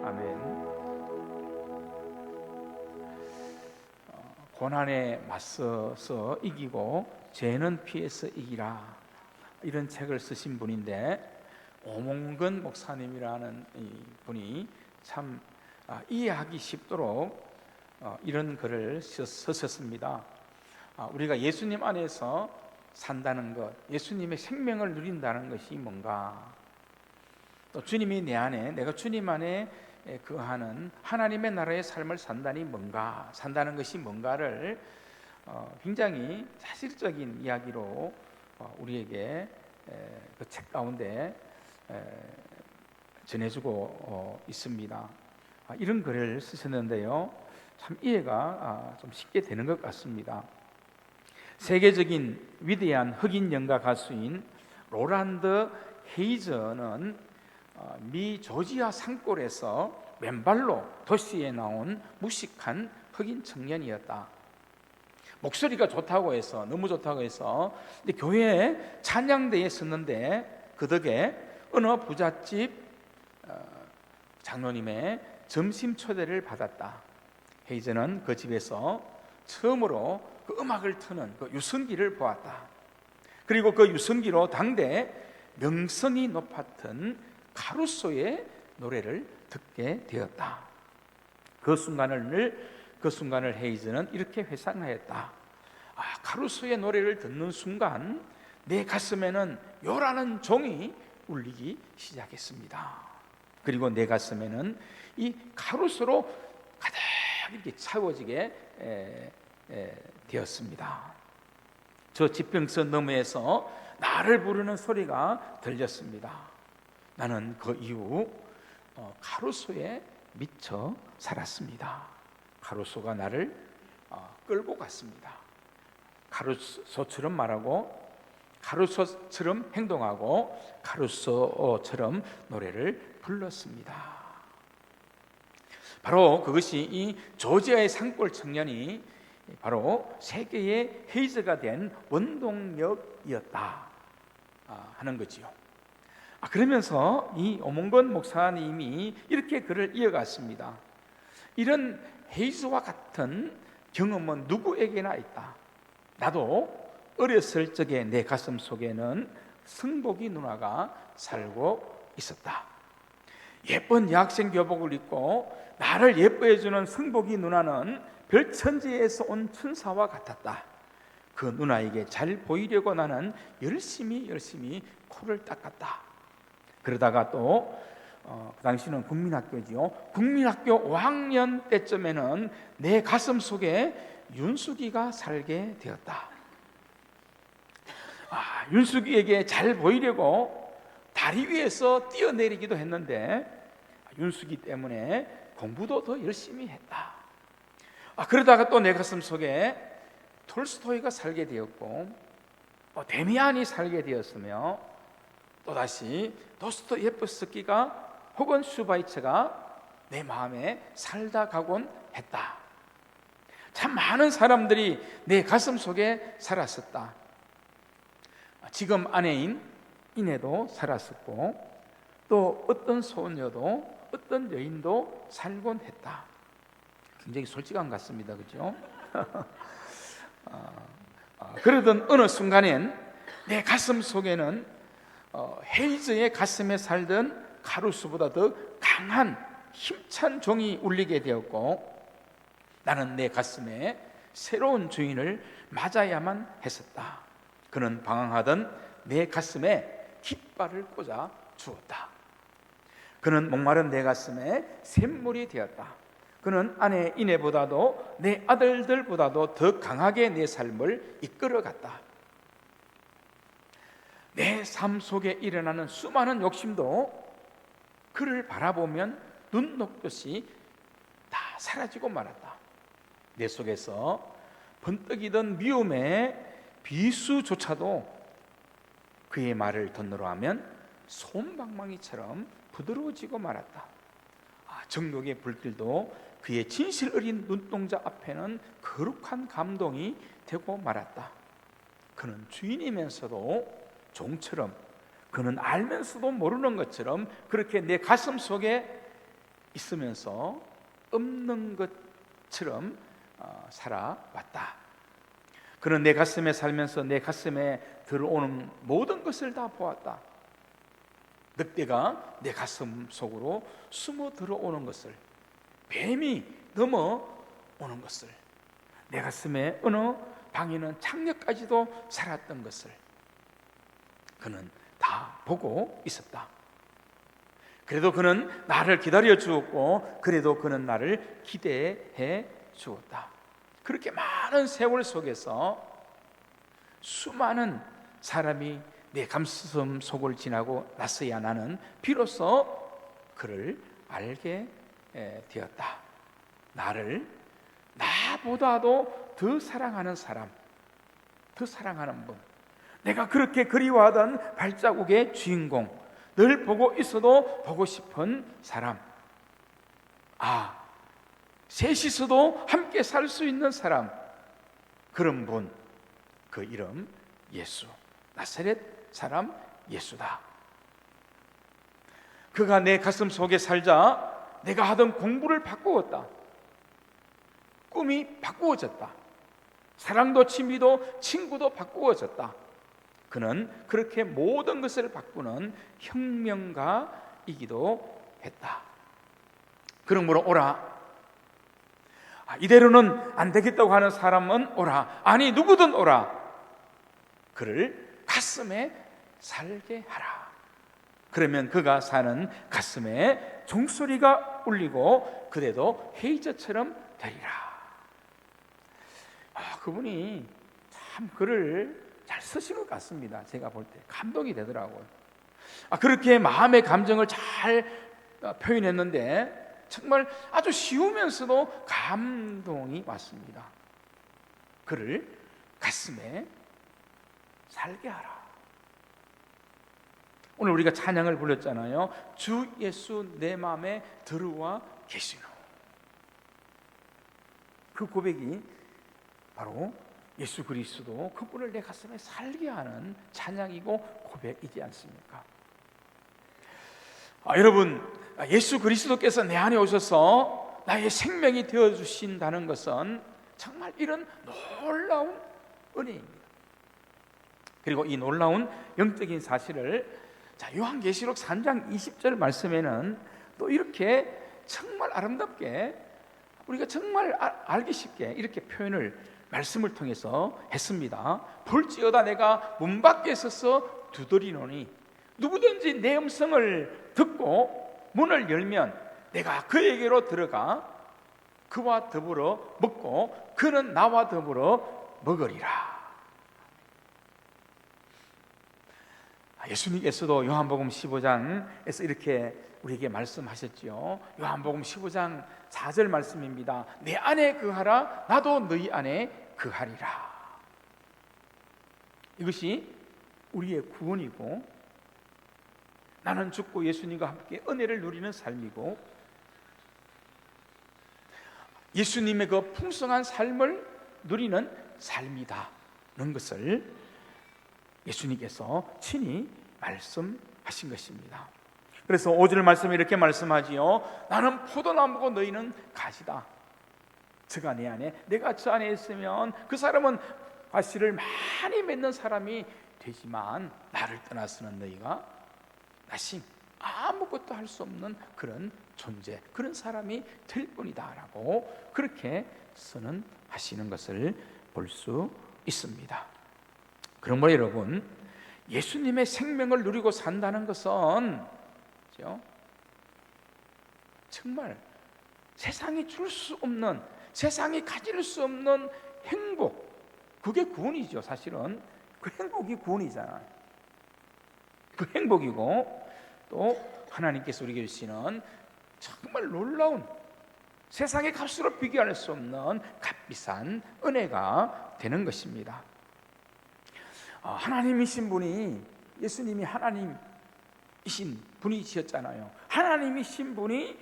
아멘. 고난에 맞서서 이기고 죄는 피해서 이기라, 이런 책을 쓰신 분인데, 오몽근 목사님이라는 이 분이 참 이해하기 쉽도록 이런 글을 쓰셨습니다. 우리가 예수님 안에서 산다는 것, 예수님의 생명을 누린다는 것이 뭔가, 또 주님이 내 안에, 내가 주님 안에 거하는 하나님의 나라의 삶을 산다는 것이 뭔가를 굉장히 사실적인 이야기로 우리에게 그 책 가운데 전해주고 있습니다. 이런 글을 쓰셨는데요, 참 이해가 좀 쉽게 되는 것 같습니다. 세계적인 위대한 흑인 연가 가수인 롤란드 헤이저는 미 조지아 산골에서 맨발로 도시에 나온 무식한 흑인 청년이었다. 목소리가 좋다고 해서, 너무 좋다고 해서 근데 교회에 찬양대에 섰는데, 그 덕에 어느 부잣집 장로님의 점심 초대를 받았다. 헤이즈는 그 집에서 처음으로 그 음악을 트는 그 유성기를 보았다. 그리고 그 유성기로 당대 명성이 높았던 카루소의 노래를 듣게 되었다. 그 순간을 헤이즈는 이렇게 회상하였다. 카루소의 노래를 듣는 순간 내 가슴에는 요라는 종이 울리기 시작했습니다. 그리고 내 가슴에는 이 카루소로 가득 이렇게 차워지게 되었습니다. 저 지평선 너머에서 나를 부르는 소리가 들렸습니다. 나는 그 이후 카루소에 미쳐 살았습니다. 카루소가 나를 끌고 갔습니다. 카루소처럼 말하고, 카루소처럼 행동하고, 카루소처럼 노래를 불렀습니다. 바로 그것이 이 조지아의 산골 청년이 바로 세계의 헤이즈가 된 원동력이었다 하는 거지요. 그러면서 이 오몽건 목사님이 이렇게 글을 이어갔습니다. 이런 헤이즈와 같은 경험은 누구에게나 있다. 나도 어렸을 적에 내 가슴 속에는 승복이 누나가 살고 있었다. 예쁜 여학생 교복을 입고 나를 예뻐해주는 승복이 누나는 별천지에서 온 천사와 같았다. 그 누나에게 잘 보이려고 나는 열심히 코를 닦았다. 그러다가 또 그 당시는 국민학교지요. 국민학교 5학년 때쯤에는 내 가슴 속에 윤숙이가 살게 되었다. 윤숙이에게 잘 보이려고 다리 위에서 뛰어내리기도 했는데 윤숙이 때문에 공부도 더 열심히 했다. 그러다가 또 내 가슴 속에 톨스토이가 살게 되었고, 데미안이 살게 되었으며, 또다시 도스토예프스키가 혹은 슈바이처가 내 마음에 살다 가곤 했다. 참 많은 사람들이 내 가슴 속에 살았었다. 지금 아내인 이내도 살았었고, 또 어떤 소녀도, 어떤 여인도 살곤 했다. 굉장히 솔직한 것 같습니다, 그렇죠? 그러던 어느 순간엔 내 가슴 속에는 헤이즈의 가슴에 살던 카루스보다 더 강한 힘찬 종이 울리게 되었고, 나는 내 가슴에 새로운 주인을 맞아야만 했었다. 그는 방황하던 내 가슴에 깃발을 꽂아 주었다. 그는 목마른 내 가슴에 샘물이 되었다. 그는 아내 이내보다도 내 아들들보다도 더 강하게 내 삶을 이끌어갔다. 내 삶 속에 일어나는 수많은 욕심도 그를 바라보면 눈 녹듯이 다 사라지고 말았다. 내 속에서 번뜩이던 미움의 비수조차도 그의 말을 듣노라 하면 솜방망이처럼 부드러워지고 말았다. 정욕의 불길도 그의 진실 어린 눈동자 앞에는 거룩한 감동이 되고 말았다. 그는 주인이면서도 종처럼, 그는 알면서도 모르는 것처럼 그렇게 내 가슴 속에 있으면서 없는 것처럼 살아왔다. 그는 내 가슴에 살면서 내 가슴에 들어오는 모든 것을 다 보았다. 늑대가 내 가슴 속으로 숨어 들어오는 것을, 뱀이 넘어오는 것을, 내 가슴에 어느 방에는 창녀까지도 살았던 것을 그는 다 보고 있었다. 그래도 그는 나를 기다려 주었고, 그래도 그는 나를 기대해 주었다. 그렇게 많은 세월 속에서 수많은 사람이 내 가슴 속을 지나고 나서야 나는 비로소 그를 알게 되었다. 나를 나보다도 더 사랑하는 사람, 더 사랑하는 분, 내가 그렇게 그리워하던 발자국의 주인공, 늘 보고 있어도 보고 싶은 사람, 셋이서도 함께 살 수 있는 사람, 그런 분, 그 이름 예수, 나사렛 사람 예수다. 그가 내 가슴 속에 살자 내가 하던 공부를 바꾸었다. 꿈이 바꾸어졌다. 사랑도 취미도 친구도 바꾸어졌다. 그는 그렇게 모든 것을 바꾸는 혁명가이기도 했다. 그러므로 오라. 이대로는 안 되겠다고 하는 사람은 오라. 아니, 누구든 오라. 그를 가슴에 살게 하라. 그러면 그가 사는 가슴에 종소리가 울리고 그대도 헤이저처럼 되리라. 그분이 참 글을 잘 쓰신 것 같습니다. 제가 볼 때 감동이 되더라고요. 그렇게 마음의 감정을 잘 표현했는데 정말 아주 쉬우면서도 감동이 왔습니다. 그를 가슴에 살게 하라. 오늘 우리가 찬양을 불렀잖아요. 주 예수 내 마음에 들어와 계시노. 그 고백이 바로 예수 그리스도, 그분을 내 가슴에 살게 하는 찬양이고 고백이지 않습니까? 여러분, 예수 그리스도께서 내 안에 오셔서 나의 생명이 되어주신다는 것은 정말 이런 놀라운 은혜입니다. 그리고 이 놀라운 영적인 사실을 요한계시록 3장 20절 말씀에는 또 이렇게 정말 아름답게, 우리가 정말 알기 쉽게 이렇게 표현을 말씀을 통해서 했습니다. 볼지어다 내가 문 밖에 서서 두드리노니 누구든지 내 음성을 듣고 문을 열면 내가 그에게로 들어가 그와 더불어 먹고 그는 나와 더불어 먹으리라. 예수님께서도 요한복음 15장에서 이렇게 우리에게 말씀하셨지요. 요한복음 15장 4절 말씀입니다. 내 안에 거하라 나도 너희 안에 거하리라. 이것이 우리의 구원이고, 나는 죽고 예수님과 함께 은혜를 누리는 삶이고, 예수님의 그 풍성한 삶을 누리는 삶이다는 것을 예수님께서 친히 말씀하신 것입니다. 그래서 5절 말씀에 이렇게 말씀하지요. 나는 포도나무고 너희는 가지다. 저가 내 안에, 내가 저 안에 있으면 그 사람은 과실을 많이 맺는 사람이 되지만 나를 떠나서는 너희가 나심 아무것도 할 수 없는 그런 존재, 그런 사람이 될 뿐이다 라고 그렇게 선언하시는 것을 볼 수 있습니다. 그러므로 여러분, 예수님의 생명을 누리고 산다는 것은 정말 세상이 줄 수 없는, 세상이 가질 수 없는 행복, 그게 구원이죠. 사실은 그 행복이 구원이잖아요. 그 행복이고, 또 하나님께서 우리에게 주시는 정말 놀라운, 세상의 값으로 비교할 수 없는 값비싼 은혜가 되는 것입니다. 하나님이신 분이, 예수님이 하나님이신 분이셨잖아요. 하나님이신 분이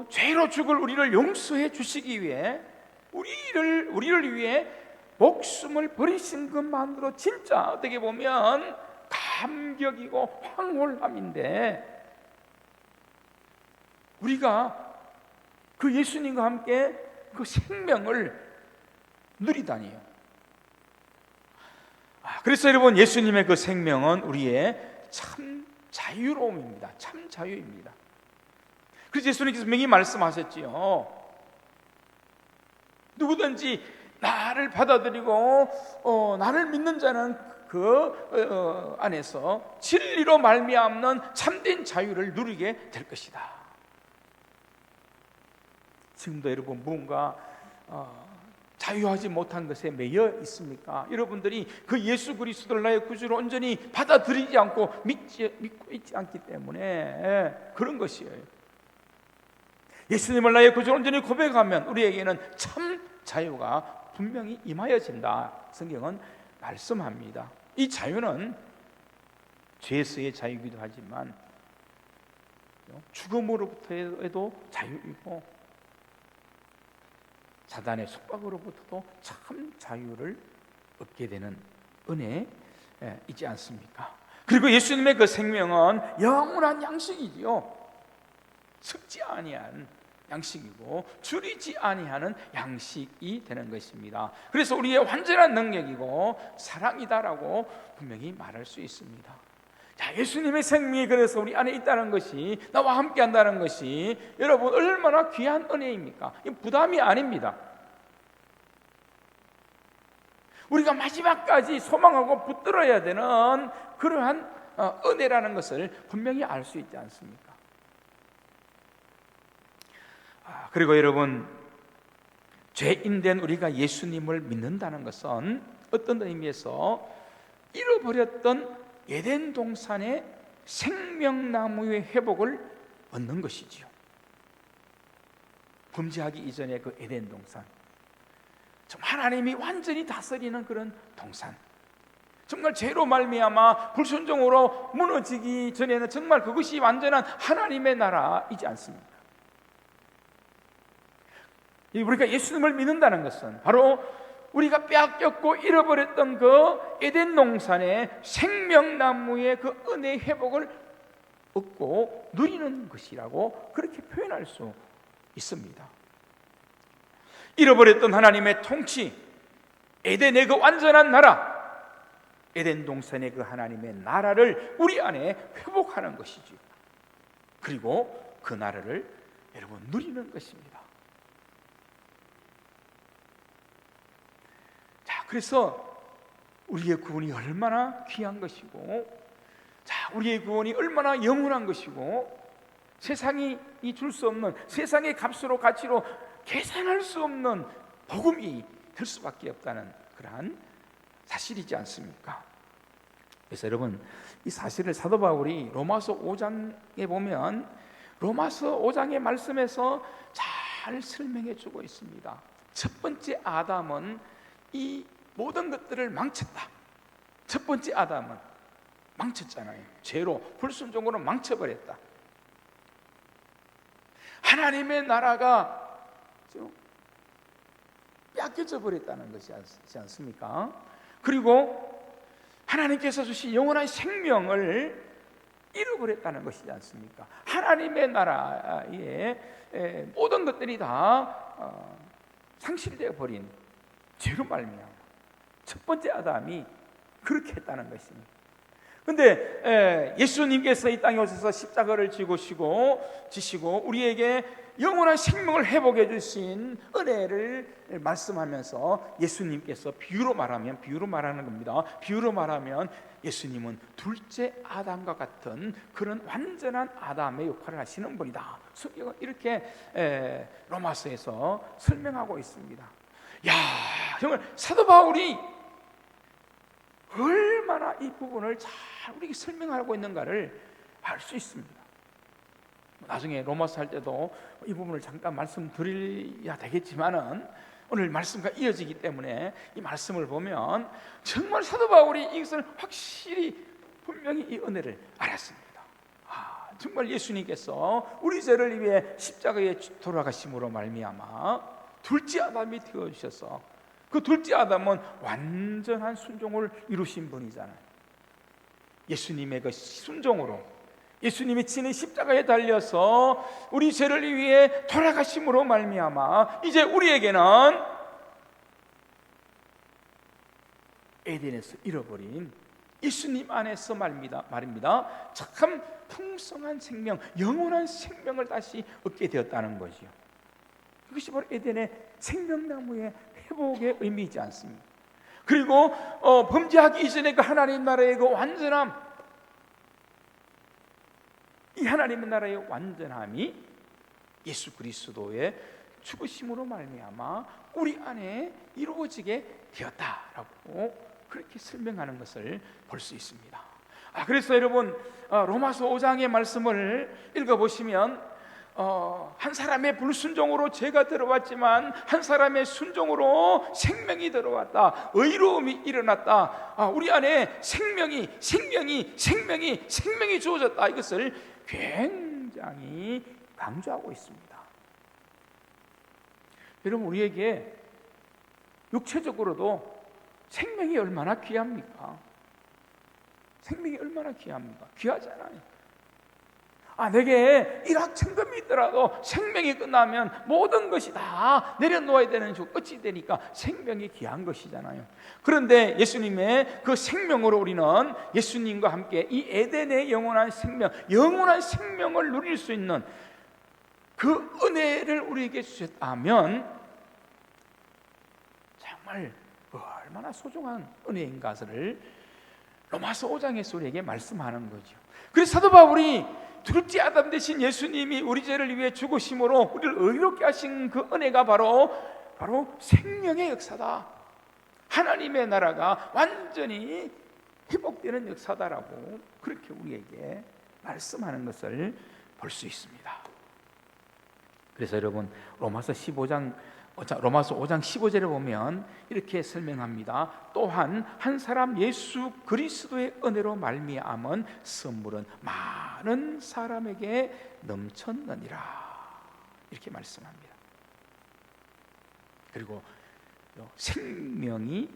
죄로 죽을 우리를 용서해 주시기 위해 우리를 위해 목숨을 버리신 것만으로 진짜 어떻게 보면 감격이고 황홀함인데, 우리가 그 예수님과 함께 그 생명을 누리다니요. 그래서 여러분, 예수님의 그 생명은 우리의 참 자유로움입니다. 참 자유입니다. 그래서 예수님께서 분명히 말씀하셨지요. 누구든지 나를 받아들이고 나를 믿는 자는 그 안에서 진리로 말미암는 참된 자유를 누리게 될 것이다. 지금도 여러분 무언가 자유하지 못한 것에 매여 있습니까? 여러분들이 그 예수 그리스도를 나의 구주로 온전히 받아들이지 않고 믿고 있지 않기 때문에 그런 것이에요. 예수님을 나의 구주로 온전히 고백하면 우리에게는 참 자유가 분명히 임하여진다. 성경은 말씀합니다. 이 자유는 죄에서의 자유이기도 하지만 죽음으로부터에도 자유이고 사단의 속박으로부터도 참 자유를 얻게 되는 은혜이지 않습니까? 그리고 예수님의 그 생명은 영원한 양식이지요. 썩지 아니한 양식이고 줄이지 아니하는 양식이 되는 것입니다. 그래서 우리의 완전한 능력이고 사랑이다라고 분명히 말할 수 있습니다. 자, 예수님의 생명이 그래서 우리 안에 있다는 것이, 나와 함께 한다는 것이 여러분 얼마나 귀한 은혜입니까? 이 부담이 아닙니다. 우리가 마지막까지 소망하고 붙들어야 되는 그러한 은혜라는 것을 분명히 알 수 있지 않습니까? 그리고 여러분, 죄인된 우리가 예수님을 믿는다는 것은 어떤 의미에서 잃어버렸던 에덴 동산의 생명나무의 회복을 얻는 것이지요. 범죄하기 이전의 그 에덴 동산, 정말 하나님이 완전히 다스리는 그런 동산, 정말 죄로 말미암아 불순종으로 무너지기 전에는 정말 그것이 완전한 하나님의 나라이지 않습니까? 우리가 예수님을 믿는다는 것은 바로 우리가 빼앗겼고 잃어버렸던 그 에덴 동산의 생명나무의 그 은혜의 회복을 얻고 누리는 것이라고 그렇게 표현할 수 있습니다. 잃어버렸던 하나님의 통치, 에덴의 그 완전한 나라, 에덴 동산의 그 하나님의 나라를 우리 안에 회복하는 것이죠. 그리고 그 나라를 여러분 누리는 것입니다. 자, 그래서 우리의 구원이 얼마나 귀한 것이고, 자, 우리의 구원이 얼마나 영원한 것이고, 세상이 줄 수 없는, 세상의 값으로 가치로 계산할 수 없는 복음이 될 수밖에 없다는 그러한 사실이지 않습니까? 그래서 여러분, 이 사실을 사도 바울이 로마서 5장에 보면 로마서 5장의 말씀에서 잘 설명해 주고 있습니다. 첫 번째 아담은 이 모든 것들을 망쳤다. 첫 번째 아담은 망쳤잖아요. 죄로, 불순종으로 망쳐버렸다. 하나님의 나라가 뺏겨져 버렸다는 것이지 않습니까? 그리고 하나님께서 주신 영원한 생명을 잃어버렸다는 것이지 않습니까? 하나님의 나라의 모든 것들이 다 상실되어 버린 죄로 말미암아 첫 번째 아담이 그렇게 했다는 것입니다. 그런데 예수님께서 이 땅에 오셔서 십자가를 지시고 우리에게 영원한 생명을 회복해 주신 은혜를 말씀하면서 예수님께서 비유로 말하는 겁니다. 비유로 말하면 예수님은 둘째 아담과 같은 그런 완전한 아담의 역할을 하시는 분이다. 성경은 이렇게 로마서에서 설명하고 있습니다. 야, 정말 사도 바울이 얼마나 이 부분을 잘 우리에게 설명하고 있는가를 알 수 있습니다. 나중에 로마서 할 때도 이 부분을 잠깐 말씀드려야 되겠지만은 오늘 말씀과 이어지기 때문에 이 말씀을 보면 정말 사도 바울이 이것을 확실히 분명히 이 은혜를 알았습니다. 정말 예수님께서 우리 죄를 위해 십자가에 돌아가심으로 말미암아 둘째 아담이 되어주셔서 그 둘째 아담은 완전한 순종을 이루신 분이잖아요. 예수님의 그 순종으로 예수님이 친히 십자가에 달려서 우리 죄를 위해 돌아가심으로 말미암아 이제 우리에게는 에덴에서 잃어버린 예수님 안에서 말입니다. 참 풍성한 생명, 영원한 생명을 다시 얻게 되었다는 거죠. 이것이 바로 에덴의 생명나무의 회복의 의미이지 않습니까? 그리고 범죄하기 이전에 그 하나님 나라의 그 완전함, 이 하나님의 나라의 완전함이 예수 그리스도의 죽으심으로 말미암아 우리 안에 이루어지게 되었다라고 그렇게 설명하는 것을 볼 수 있습니다. 그래서 여러분 로마서 5장의 말씀을 읽어보시면 한 사람의 불순종으로 죄가 들어왔지만 한 사람의 순종으로 생명이 들어왔다, 의로움이 일어났다, 우리 안에 생명이 주어졌다, 이것을 굉장히 강조하고 있습니다. 여러분, 우리에게 육체적으로도 생명이 얼마나 귀합니까? 생명이 얼마나 귀합니까? 귀하잖아요. 내게 일확천금이 있더라도 생명이 끝나면 모든 것이 다 내려놓아야 되는 줄 어찌 되니까 생명이 귀한 것이잖아요. 그런데 예수님의 그 생명으로 우리는 예수님과 함께 이 에덴의 영원한 생명을 누릴 수 있는 그 은혜를 우리에게 주셨다면 정말 얼마나 소중한 은혜인가를 로마서 5장에서 우리에게 말씀하는 거죠. 그래서 사도 바울이 둘째 아담 되신 예수님이 우리 죄를 위해 죽으심으로 우리를 의롭게 하신 그 은혜가 바로 생명의 역사다, 하나님의 나라가 완전히 회복되는 역사다라고 그렇게 우리에게 말씀하는 것을 볼 수 있습니다. 그래서 여러분, 로마서 5장 15절에 보면 이렇게 설명합니다. 또한 한 사람 예수 그리스도의 은혜로 말미암은 선물은 많은 사람에게 넘쳤느니라, 이렇게 말씀합니다. 그리고 생명이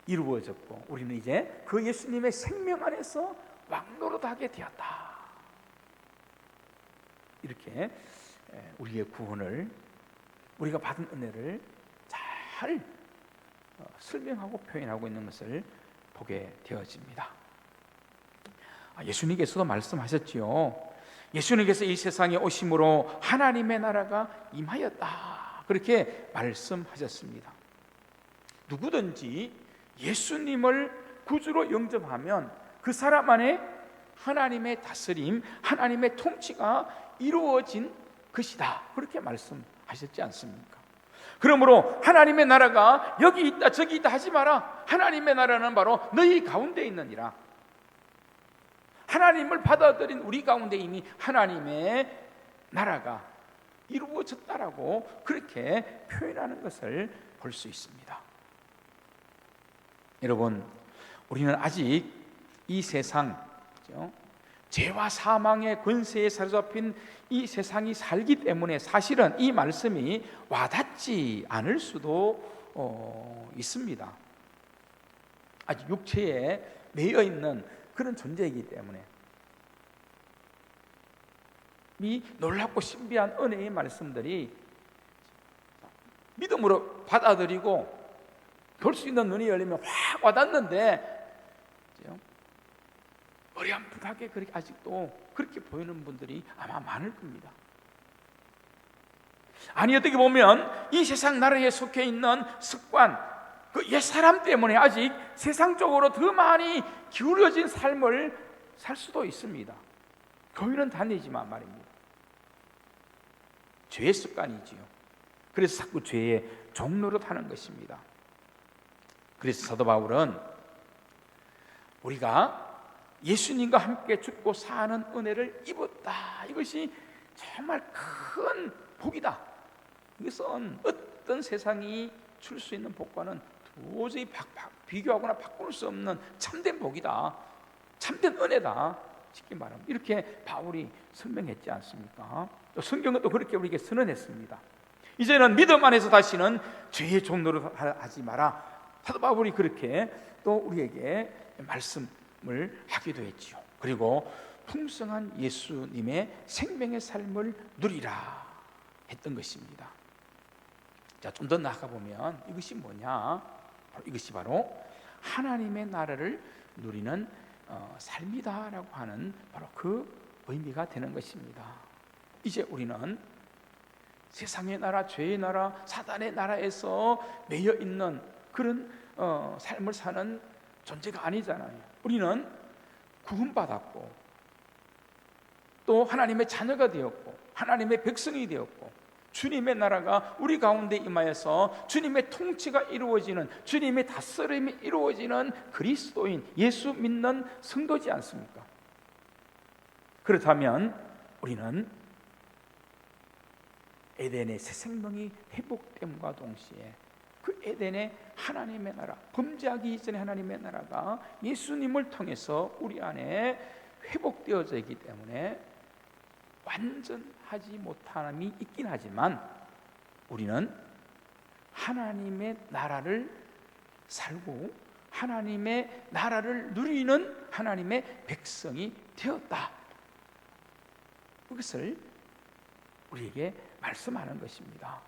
이루어졌고 우리는 이제 그 예수님의 생명 안에서 왕노릇하게 되었다, 이렇게 우리의 구원을, 우리가 받은 은혜를 잘 설명하고 표현하고 있는 것을 보게 되어집니다. 예수님께서도 말씀하셨지요. 예수님께서 이 세상에 오심으로 하나님의 나라가 임하였다, 그렇게 말씀하셨습니다. 누구든지 예수님을 구주로 영접하면 그 사람 안에 하나님의 다스림, 하나님의 통치가 이루어진 것이다, 그렇게 말씀하셨지 않습니까? 그러므로 하나님의 나라가 여기 있다 저기 있다 하지 마라. 하나님의 나라는 바로 너희 가운데 있느니라. 하나님을 받아들인 우리 가운데 이미 하나님의 나라가 이루어졌다라고 그렇게 표현하는 것을 볼 수 있습니다. 여러분, 우리는 아직 이 세상, 죄와 사망의 권세에 사로잡힌 이 세상이 살기 때문에 사실은 이 말씀이 와닿지 않을 수도 있습니다. 아직 육체에 매여 있는 그런 존재이기 때문에 이 놀랍고 신비한 은혜의 말씀들이 믿음으로 받아들이고 볼 수 있는 눈이 열리면 확 와닿는데 어렴풋하게 그렇게 아직도 그렇게 보이는 분들이 아마 많을 겁니다. 아니, 어떻게 보면 이 세상 나라에 속해 있는 습관, 그 옛사람 때문에 아직 세상적으로 더 많이 기울어진 삶을 살 수도 있습니다. 교회는 다니지만 말입니다. 죄의 습관이지요. 그래서 자꾸 죄의 종로로 타는 것입니다. 그래서 사도 바울은 우리가 예수님과 함께 죽고 사는 은혜를 입었다, 이것이 정말 큰 복이다. 이것은 어떤 세상이 줄 수 있는 복과는 도저히 비교하거나 바꿀 수 없는 참된 복이다, 참된 은혜다, 쉽게 말하면 이렇게 바울이 설명했지 않습니까? 또 성경은 또 그렇게 우리에게 선언했습니다. 이제는 믿음 안에서 다시는 죄의 종노릇 하지 마라. 사도 바울이 그렇게 또 우리에게 말씀을 하기도 했지요. 그리고 풍성한 예수님의 생명의 삶을 누리라 했던 것입니다. 자, 좀 더 나아가 보면 이것이 뭐냐? 이것이 바로 하나님의 나라를 누리는 삶이다라고 하는 바로 그 의미가 되는 것입니다. 이제 우리는 세상의 나라, 죄의 나라, 사단의 나라에서 매여 있는 그런 삶을 사는 존재가 아니잖아요. 우리는 구원받았고 또 하나님의 자녀가 되었고 하나님의 백성이 되었고 주님의 나라가 우리 가운데 임하여서 주님의 통치가 이루어지는, 주님의 다스림이 이루어지는 그리스도인, 예수 믿는 성도지 않습니까? 그렇다면 우리는 에덴의 새 생명이 회복됨과 동시에 그 에덴의 하나님의 나라, 범죄하기 이전에 하나님의 나라가 예수님을 통해서 우리 안에 회복되어져 있기 때문에 완전하지 못함이 있긴 하지만 우리는 하나님의 나라를 살고 하나님의 나라를 누리는 하나님의 백성이 되었다. 그것을 우리에게 말씀하는 것입니다.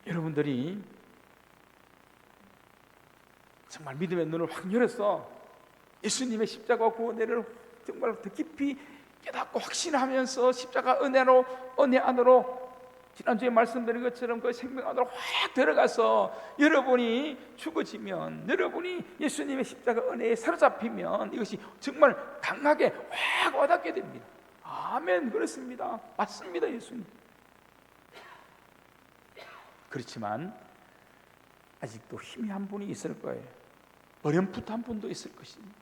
여러분들이 정말 믿음의 눈을 확 열어서 예수님의 십자가 구원을 정말 더 깊이 깨닫고 확신하면서 십자가 은혜 안으로 지난주에 말씀드린 것처럼 그 생명 안으로 확 들어가서 여러분이 죽어지면, 여러분이 예수님의 십자가 은혜에 사로잡히면 이것이 정말 강하게 확 와닿게 됩니다. 아멘. 그렇습니다. 맞습니다. 예수님. 그렇지만 아직도 희미한 분이 있을 거예요. 어렴풋한 분도 있을 것입니다.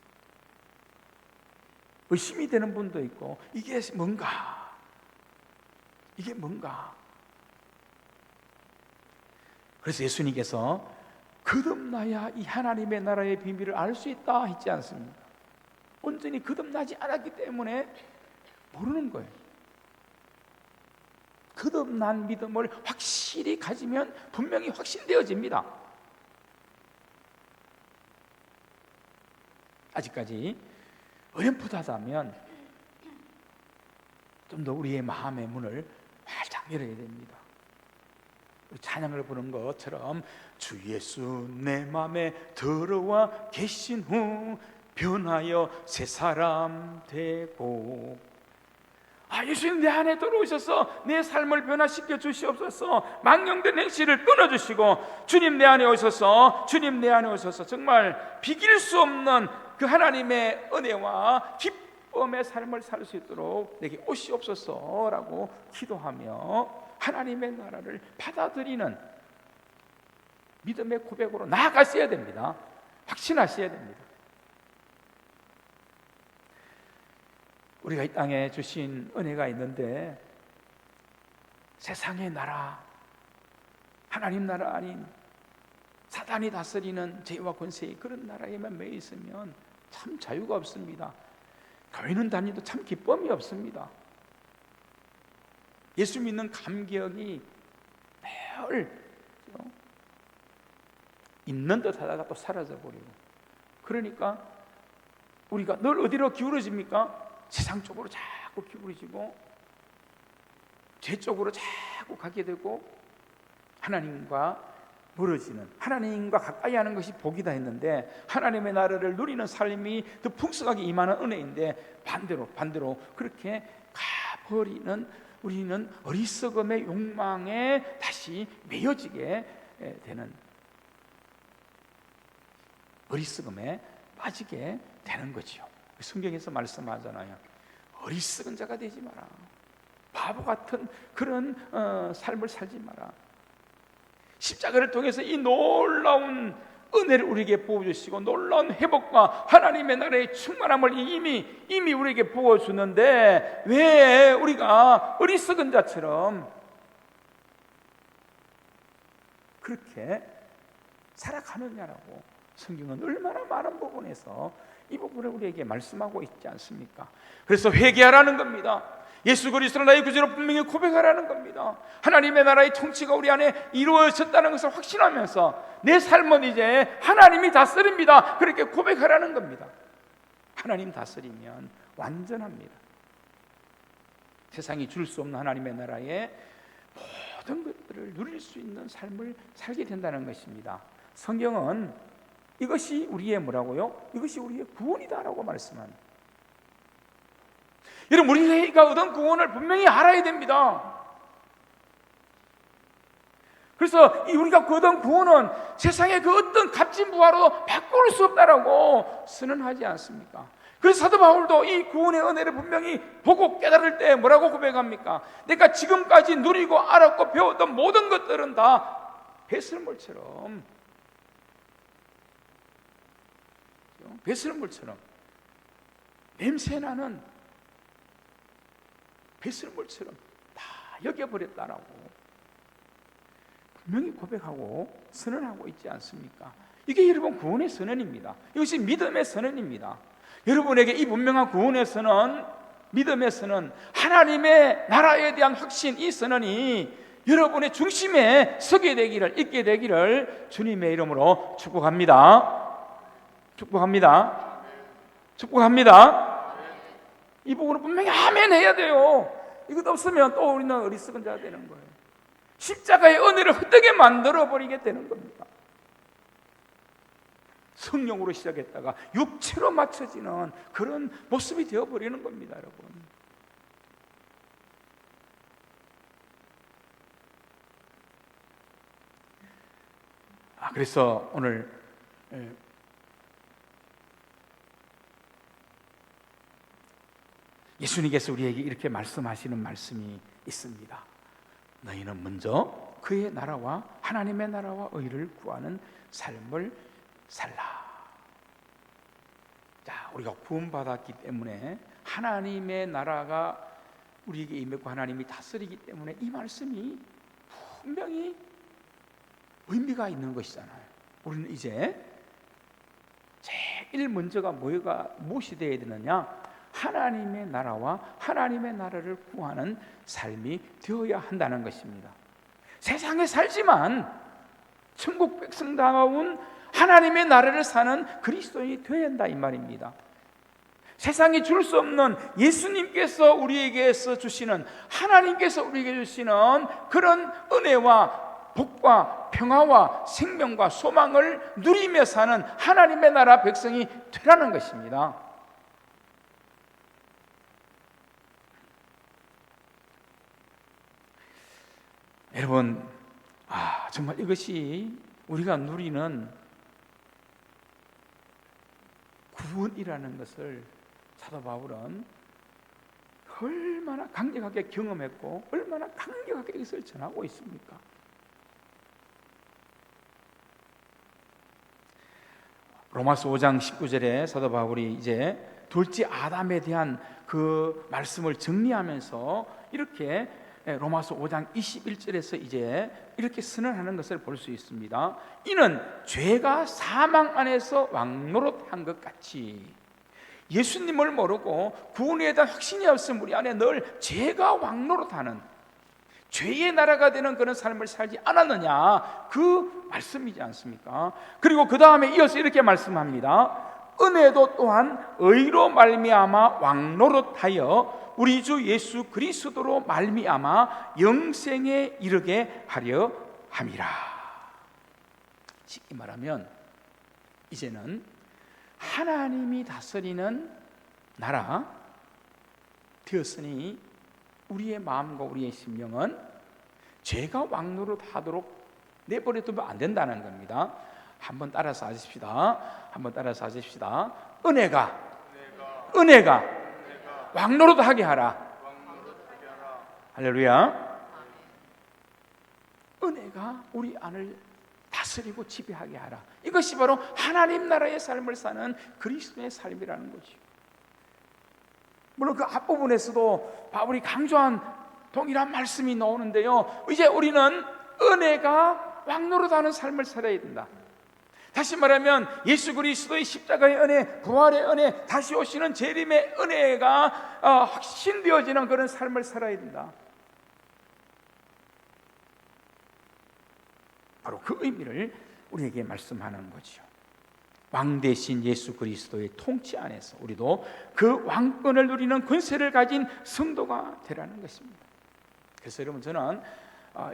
의심이 되는 분도 있고 이게 뭔가? 이게 뭔가? 그래서 예수님께서 거듭나야 이 하나님의 나라의 비밀을 알 수 있다 했지 않습니까? 온전히 거듭나지 않았기 때문에 모르는 거예요. 거듭난 믿음을 확실히 가지면 분명히 확신되어집니다. 아직까지 어렴풋하다면 좀 더 우리의 마음의 문을 활짝 열어야 됩니다. 찬양을 부른 것처럼 주 예수 내 맘에 들어와 계신 후 변하여 새 사람 되고, 예수님 내 안에 들어오셔서 내 삶을 변화시켜 주시옵소서. 망령된 행실을 끊어주시고 주님 내 안에 오셔서, 주님 내 안에 오셔서 정말 비길 수 없는 그 하나님의 은혜와 기쁨의 삶을 살 수 있도록 내게 오시옵소서라고 기도하며 하나님의 나라를 받아들이는 믿음의 고백으로 나아가셔야 됩니다. 확신하셔야 됩니다. 우리가 이 땅에 주신 은혜가 있는데 세상의 나라, 하나님 나라 아닌 사단이 다스리는 죄와 권세의 그런 나라에만 매여 있으면 참 자유가 없습니다. 교회는 다니도 참 기쁨이 없습니다. 예수 믿는 감격이 늘 있는 듯 하다가 또 사라져 버리고, 그러니까 우리가 늘 어디로 기울어집니까? 세상 쪽으로 자꾸 기울어지고 죄 쪽으로 자꾸 가게 되고 반대로 멀어지는, 하나님과 가까이 하는 것이 복이다 했는데 하나님의 나라를 누리는 삶이 더 풍성하게 임하는 은혜인데 반대로 그렇게 가버리는 우리는 어리석음의 욕망에 다시 매여지게 되는, 어리석음에 빠지게 되는 거지요. 성경에서 말씀하잖아요. 어리석은 자가 되지 마라. 바보 같은 그런 삶을 살지 마라. 십자가를 통해서 이 놀라운 은혜를 우리에게 부어주시고 놀라운 회복과 하나님의 나라의 충만함을 이미 우리에게 부어주는데 왜 우리가 어리석은 자처럼 그렇게 살아가느냐라고 성경은 얼마나 많은 부분에서 이 부분을 우리에게 말씀하고 있지 않습니까? 그래서 회개하라는 겁니다. 예수 그리스도를 나의 구주로 분명히 고백하라는 겁니다. 하나님의 나라의 통치가 우리 안에 이루어졌다는 것을 확신하면서 내 삶은 이제 하나님이 다스립니다, 그렇게 고백하라는 겁니다. 하나님 다스리면 완전합니다. 세상이 줄 수 없는 하나님의 나라의 모든 것들을 누릴 수 있는 삶을 살게 된다는 것입니다. 성경은 이것이 우리의 뭐라고요? 이것이 우리의 구원이다라고 말씀합니다. 여러분, 우리가 얻은 구원을 분명히 알아야 됩니다. 그래서 우리가 얻은 구원은 세상의 그 어떤 값진 부하로 바꿀 수 없다라고 선언하지 않습니까? 그래서 사도 바울도 이 구원의 은혜를 분명히 보고 깨달을 때 뭐라고 고백합니까? 내가 지금까지 누리고 알았고 배웠던 모든 것들은 다 배설물처럼 냄새나는 배설물처럼 다 여겨버렸다라고 분명히 고백하고 선언하고 있지 않습니까? 이게 여러분 구원의 선언입니다. 이것이 믿음의 선언입니다. 여러분에게 이 분명한 구원의 선언, 믿음의 선언, 하나님의 나라에 대한 확신, 이 선언이 여러분의 중심에 서게 되기를, 있게 되기를 주님의 이름으로 축복합니다. 축복합니다. 축복합니다. 이 부분은 분명히 아멘 해야 돼요. 이것 없으면 또 우리는 어리석은 자가 되는 거예요. 십자가의 은혜를 헛되게 만들어버리게 되는 겁니다. 성령으로 시작했다가 육체로 맞춰지는 그런 모습이 되어버리는 겁니다, 여러분. 그래서 오늘 예수님께서 우리에게 이렇게 말씀하시는 말씀이 있습니다. 너희는 먼저 그의 나라와 하나님의 나라와 의를 구하는 삶을 살라. 자, 우리가 구원받았기 때문에 하나님의 나라가 우리에게 임했고 하나님이 다스리기 때문에 이 말씀이 분명히 의미가 있는 것이잖아요. 우리는 이제 제일 먼저가 무엇이 되어야 되느냐? 하나님의 나라와 하나님의 나라를 구하는 삶이 되어야 한다는 것입니다. 세상에 살지만 천국 백성다운 하나님의 나라를 사는 그리스도인이 되어야 한다, 이 말입니다. 세상이 줄 수 없는 예수님께서 우리에게서 주시는, 하나님께서 우리에게 주시는 그런 은혜와 복과 평화와 생명과 소망을 누리며 사는 하나님의 나라 백성이 되라는 것입니다. 여러분, 정말 이것이 우리가 누리는 구원이라는 것을 사도 바울은 얼마나 강력하게 경험했고 얼마나 강력하게 이것을 전하고 있습니까? 로마서 5장 19절에 사도 바울이 이제 둘째 아담에 대한 그 말씀을 정리하면서 이렇게 로마서 5장 21절에서 이제 이렇게 선언하는 것을 볼 수 있습니다. 이는 죄가 사망 안에서 왕노릇한 것 같이 예수님을 모르고 구원에 대한 확신이 없음 우리 안에 늘 죄가 왕노릇하는 죄의 나라가 되는 그런 삶을 살지 않았느냐, 그 말씀이지 않습니까? 그리고 그 다음에 이어서 이렇게 말씀합니다. 은혜도 또한 의로 말미암아 왕노릇하여 우리 주 예수 그리스도로 말미암아 영생에 이르게 하려 함이라. 쉽게 말하면 이제는 하나님이 다스리는 나라 되었으니 우리의 마음과 우리의 심령은 죄가 왕노릇하도록 내버려두면 안 된다는 겁니다. 한번 따라서 하십시다. 한번 따라서 하십시다. 은혜가 왕노릇하게 하라. 할렐루야. 은혜가 우리 안을 다스리고 지배하게 하라. 이것이 바로 하나님 나라의 삶을 사는 그리스도의 삶이라는 거죠. 물론 그 앞부분에서도 바울이 강조한 동일한 말씀이 나오는데요, 이제 우리는 은혜가 왕노릇하는 삶을 살아야 된다. 다시 말하면 예수 그리스도의 십자가의 은혜, 부활의 은혜, 다시 오시는 재림의 은혜가 확신되어지는 그런 삶을 살아야 된다. 바로 그 의미를 우리에게 말씀하는 거죠. 왕 대신 예수 그리스도의 통치 안에서 우리도 그 왕권을 누리는 권세를 가진 성도가 되라는 것입니다. 그래서 여러분, 저는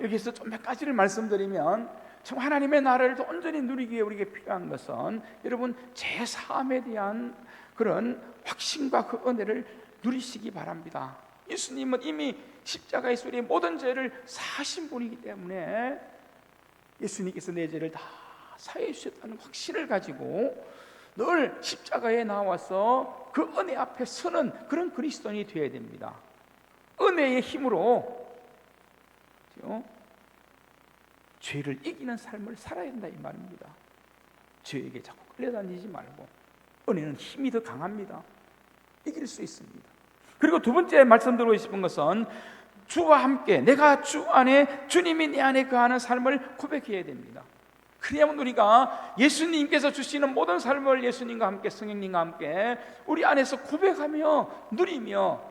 여기서 좀 몇 가지를 말씀드리면, 참 하나님의 나라를 온전히 누리기 위해 우리에게 필요한 것은 여러분 제3에 대한 그런 확신과 그 은혜를 누리시기 바랍니다. 예수님은 이미 십자가에서 우리의 모든 죄를 사하신 분이기 때문에 예수님께서 내 죄를 다 사해 주셨다는 확신을 가지고 늘 십자가에 나와서 그 은혜 앞에 서는 그런 그리스도인이 되어야 됩니다. 은혜의 힘으로 죄를 이기는 삶을 살아야 된다, 이 말입니다. 죄에게 자꾸 끌려다니지 말고, 은혜는 힘이 더 강합니다. 이길 수 있습니다. 그리고 두 번째 말씀드리고 싶은 것은 주와 함께, 내가 주 안에, 주님이 내 안에 거하는 삶을 고백해야 됩니다. 그래야만 우리가 예수님께서 주시는 모든 삶을 예수님과 함께, 성령님과 함께 우리 안에서 고백하며 누리며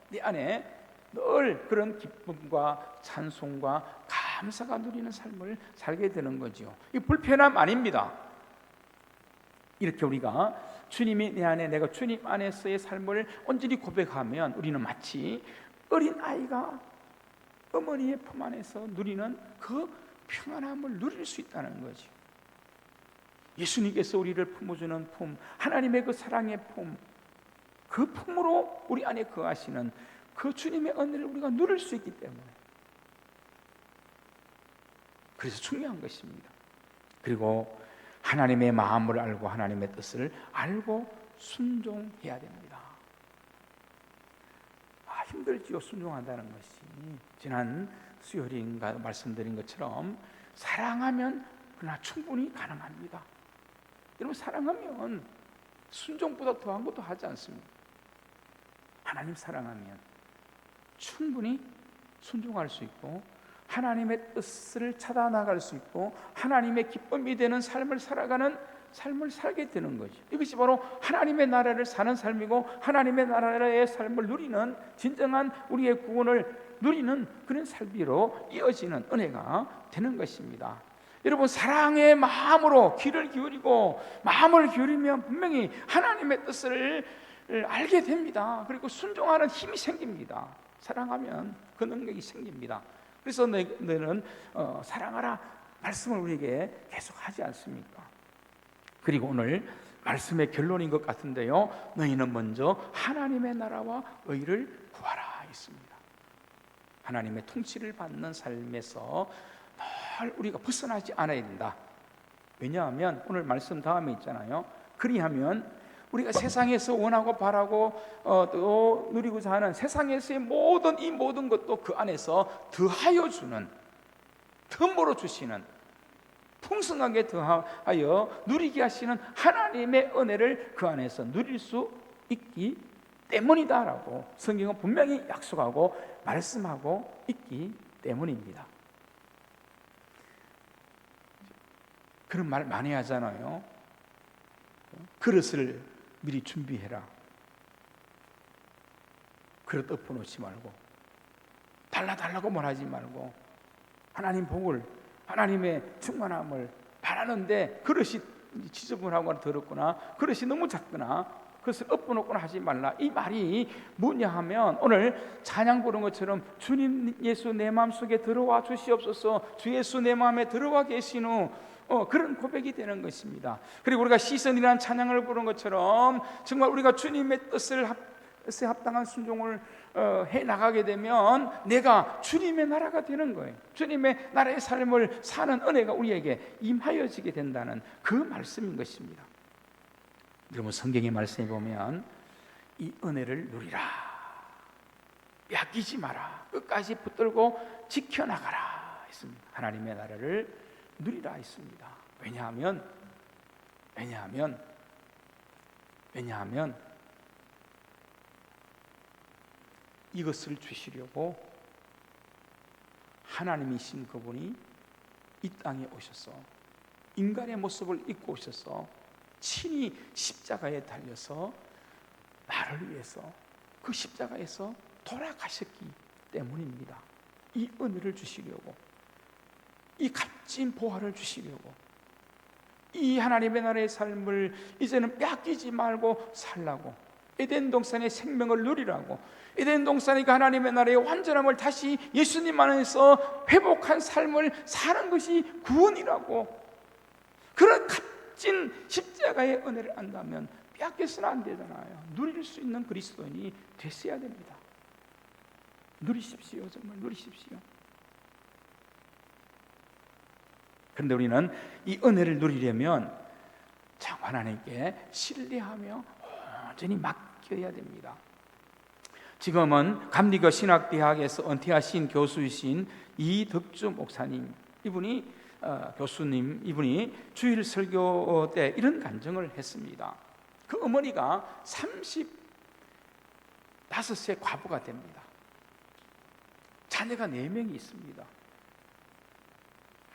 내 안에 늘 그런 기쁨과 찬송과 감사가 누리는 삶을 살게 되는 거죠. 이 불편함 아닙니다. 이렇게 우리가 주님이 내 안에, 내가 주님 안에서의 삶을 온전히 고백하면 우리는 마치 어린 아이가 어머니의 품 안에서 누리는 그 평안함을 누릴 수 있다는 거죠. 예수님께서 우리를 품어주는 품, 하나님의 그 사랑의 품, 그 품으로 우리 안에 거하시는 그 주님의 은혜를 우리가 누릴 수 있기 때문에, 그래서 중요한 것입니다. 그리고 하나님의 마음을 알고 하나님의 뜻을 알고 순종해야 됩니다. 힘들지요, 순종한다는 것이. 지난 수요일인가 말씀드린 것처럼 사랑하면 그러나 충분히 가능합니다. 여러분, 사랑하면 순종보다 더한 것도 하지 않습니다. 하나님 사랑하면 충분히 순종할 수 있고 하나님의 뜻을 찾아 나갈 수 있고 하나님의 기쁨이 되는 삶을 살아가는 삶을 살게 되는 거죠. 이것이 바로 하나님의 나라를 사는 삶이고 하나님의 나라의 삶을 누리는, 진정한 우리의 구원을 누리는 그런 삶으로 이어지는 은혜가 되는 것입니다. 여러분, 사랑의 마음으로 귀를 기울이고 마음을 기울이면 분명히 하나님의 뜻을 알게 됩니다. 그리고 순종하는 힘이 생깁니다. 사랑하면 그 능력이 생깁니다. 그래서 너는 사랑하라 말씀을 우리에게 계속 하지 않습니까? 그리고 오늘 말씀의 결론인 것 같은데요, 너희는 먼저 하나님의 나라와 의를 구하라 있습니다. 하나님의 통치를 받는 삶에서 늘 우리가 벗어나지 않아야 된다. 왜냐하면 오늘 말씀 다음에 있잖아요, 그리하면 우리가 세상에서 원하고 바라고 또 누리고자 하는 세상에서의 이 모든 것도 그 안에서 더하여 주는, 덤으로 주시는, 풍성하게 더하여 누리게 하시는 하나님의 은혜를 그 안에서 누릴 수 있기 때문이다라고 성경은 분명히 약속하고 말씀하고 있기 때문입니다. 그런 말 많이 하잖아요. 그릇을 미리 준비해라. 그릇 엎어놓지 말고, 달라달라고 말하지 말고, 하나님 복을, 하나님의 충만함을 바라는데 그릇이 지저분하거나 더럽거나 그릇이 너무 작거나 그것을 엎어놓거나 하지 말라. 이 말이 뭐냐 하면, 오늘 찬양 부른 것처럼 주님 예수 내 마음속에 들어와 주시옵소서, 주 예수 내 마음에 들어와 계신 후 그런 고백이 되는 것입니다. 그리고 우리가 시선이라는 찬양을 부른 것처럼 정말 우리가 주님의 뜻에 합당한 순종을 해 나가게 되면 내가 주님의 나라가 되는 거예요. 주님의 나라의 삶을 사는 은혜가 우리에게 임하여지게 된다는 그 말씀인 것입니다. 여러분, 성경의 말씀에 보면 이 은혜를 누리라, 아끼지 마라, 끝까지 붙들고 지켜나가라 했습니다. 하나님의 나라를 누리라 했습니다. 왜냐하면 이것을 주시려고 하나님이신 그분이 이 땅에 오셔서 인간의 모습을 입고 오셔서 친히 십자가에 달려서 나를 위해서 그 십자가에서 돌아가셨기 때문입니다. 이 은혜를 주시려고, 이 값진 보화를 주시려고, 이 하나님의 나라의 삶을 이제는 뺏기지 말고 살라고, 에덴 동산의 생명을 누리라고, 에덴 동산의 그 하나님의 나라의 완전함을 다시 예수님 안에서 회복한 삶을 사는 것이 구원이라고, 그런 값진 십자가의 은혜를 안다면 빼앗겨서는 안 되잖아요. 누릴 수 있는 그리스도인이 됐어야 됩니다. 누리십시오. 정말 누리십시오. 그런데 우리는 이 은혜를 누리려면 참 하나님께 신뢰하며 온전히 맡겨야 됩니다. 지금은 감리교 신학대학에서 은퇴하신 교수이신 이덕주 목사님, 교수님 주일 설교 때 이런 간증을 했습니다. 그 어머니가 35세 과부가 됩니다. 자녀가 4명이 있습니다.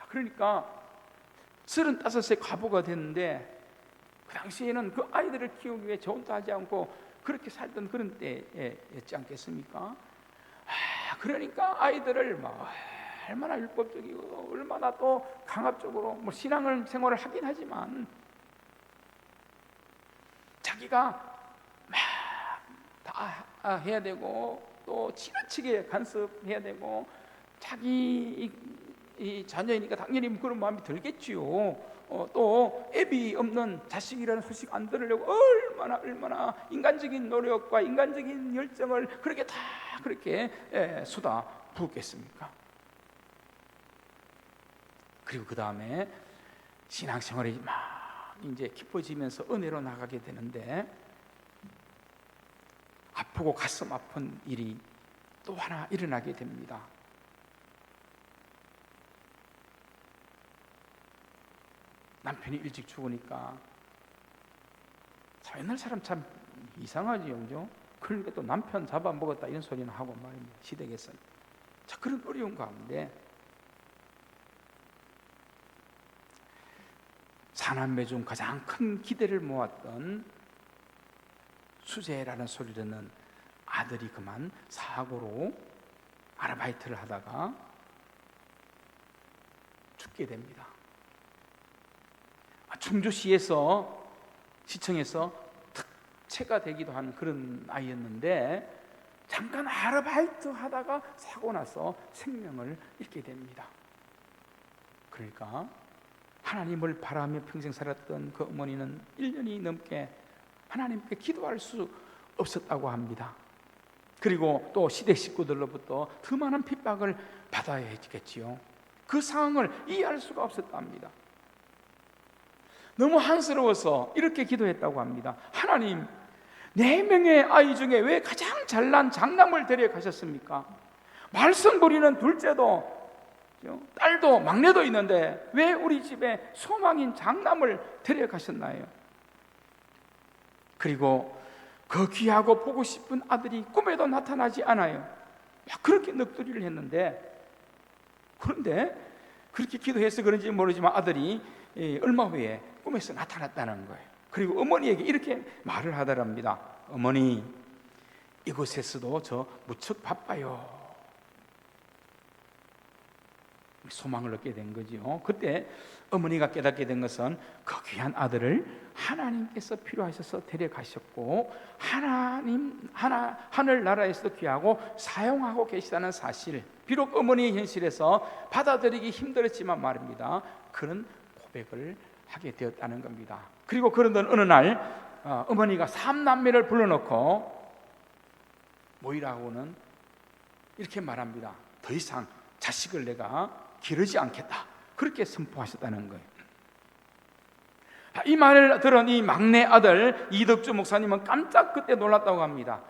그러니까 35세 과부가 됐는데, 그 당시에는 그 아이들을 키우기 위해 전도 하지 않고 그렇게 살던 그런 때였지 않겠습니까? 그러니까 아이들을 얼마나 율법적이고 얼마나 또 강압적으로 신앙생활을 하긴 하지만, 자기가 다 해야 되고 또 지나치게 간섭해야 되고, 자기 이 자녀이니까 당연히 그런 마음이 들겠지요. 또 애비 없는 자식이라는 소식 안 들으려고 얼마나 인간적인 노력과 인간적인 열정을 그렇게 다 그렇게 쏟아 부었겠습니까? 그리고 그 다음에 신앙생활이 막 이제 깊어지면서 은혜로 나가게 되는데, 아프고 가슴 아픈 일이 또 하나 일어나게 됩니다. 남편이 일찍 죽으니까, 옛날 사람 참 이상하지요, 그죠? 그러니까 또 남편 잡아먹었다 이런 소리는 하고 말입니다. 시댁에서는. 자, 그런 어려운 가운데 사남매 중 가장 큰 기대를 모았던 수재라는 소리를 듣는 아들이 그만 사고로 아르바이트를 하다가 죽게 됩니다. 충주시에서, 시청에서 특채가 되기도 한 그런 아이였는데, 잠깐 아르바이트 하다가 사고 나서 생명을 잃게 됩니다. 그러니까 하나님을 바라며 평생 살았던 그 어머니는 1년이 넘게 하나님께 기도할 수 없었다고 합니다. 그리고 또 시댁 식구들로부터 더 많은 핍박을 받아야 했겠지요. 그 상황을 이해할 수가 없었답니다. 너무 한스러워서 이렇게 기도했다고 합니다. 하나님, 4명의 아이 중에 왜 가장 잘난 장남을 데려가셨습니까? 말썽 부리는 둘째도, 딸도, 막내도 있는데 왜 우리 집에 소망인 장남을 데려가셨나요? 그리고 그 귀하고 보고 싶은 아들이 꿈에도 나타나지 않아요. 그렇게 넋두리를 했는데, 그런데 그렇게 기도해서 그런지 모르지만 아들이 얼마 후에 꿈에서 나타났다는 거예요. 그리고 어머니에게 이렇게 말을 하더랍니다. 어머니, 이곳에서도 저 무척 바빠요. 소망을 얻게 된 거죠. 그때 어머니가 깨닫게 된 것은 그 귀한 아들을 하나님께서 필요하셔서 데려가셨고, 하늘 나라에서도 귀하고 사용하고 계시다는 사실, 비록 어머니의 현실에서 받아들이기 힘들었지만 말입니다, 그런 고백을 하게 되었다는 겁니다. 그리고 그러던 어느 날 어머니가 3남매를 불러놓고 모이라고는 이렇게 말합니다. 더 이상 자식을 내가 기르지 않겠다, 그렇게 선포하셨다는 거예요. 이 말을 들은 이 막내 아들 이덕주 목사님은 깜짝 그때 놀랐다고 합니다.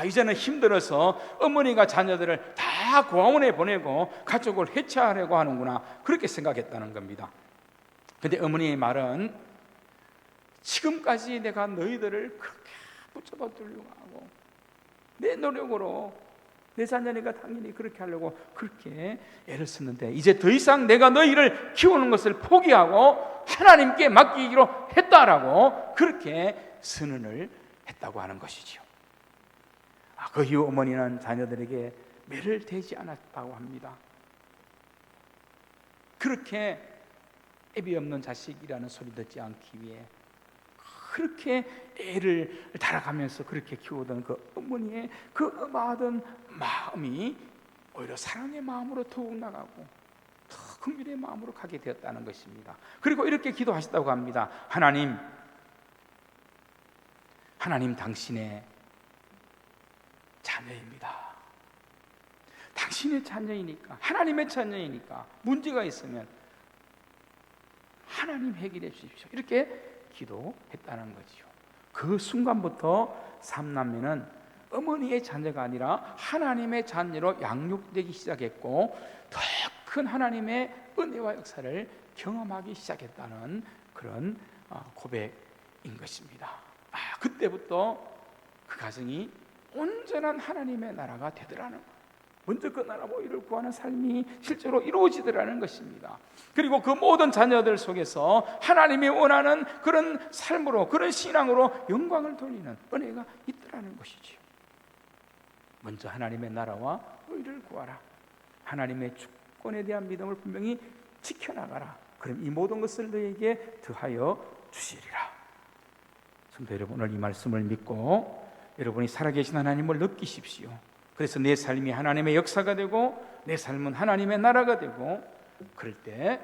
이제는 힘들어서 어머니가 자녀들을 다 고아원에 보내고 가족을 해체하려고 하는구나, 그렇게 생각했다는 겁니다. 그런데 어머니의 말은, 지금까지 내가 너희들을 그렇게 붙잡아 두려고 하고 내 노력으로 내 자녀니까 당연히 그렇게 하려고 그렇게 애를 썼는데 이제 더 이상 내가 너희를 키우는 것을 포기하고 하나님께 맡기기로 했다라고 그렇게 선언을 했다고 하는 것이죠. 그 이후 어머니는 자녀들에게 매를 대지 않았다고 합니다. 그렇게 애비 없는 자식이라는 소리 듣지 않기 위해 그렇게 애를 달아가면서 그렇게 키우던 그 어머니의 그 엄하던 마음이 오히려 사랑의 마음으로 더욱 나가고 더 긍휼의 마음으로 가게 되었다는 것입니다. 그리고 이렇게 기도하셨다고 합니다. 하나님 당신의 자녀입니다. 당신의 자녀이니까, 하나님의 자녀이니까 문제가 있으면 하나님 해결해 주십시오. 이렇게 기도했다는 거죠. 그 순간부터 삼남매는 어머니의 자녀가 아니라 하나님의 자녀로 양육되기 시작했고 더 큰 하나님의 은혜와 역사를 경험하기 시작했다는 그런 고백인 것입니다. 그때부터 그 가정이 온전한 하나님의 나라가 되더라는 거예요. 먼저 그 나라 보위를 구하는 삶이 실제로 이루어지더라는 것입니다. 그리고 그 모든 자녀들 속에서 하나님이 원하는 그런 삶으로, 그런 신앙으로 영광을 돌리는 은혜가 있더라는 것이지요. 먼저 하나님의 나라와 의를 구하라. 하나님의 주권에 대한 믿음을 분명히 지켜나가라. 그럼 이 모든 것을 너에게 더하여 주시리라. 성도 여러분, 오늘 이 말씀을 믿고 여러분이 살아계신 하나님을 느끼십시오. 그래서 내 삶이 하나님의 역사가 되고 내 삶은 하나님의 나라가 되고 그럴 때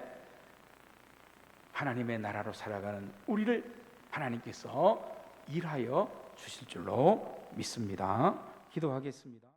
하나님의 나라로 살아가는 우리를 하나님께서 일하여 주실 줄로 믿습니다. 기도하겠습니다.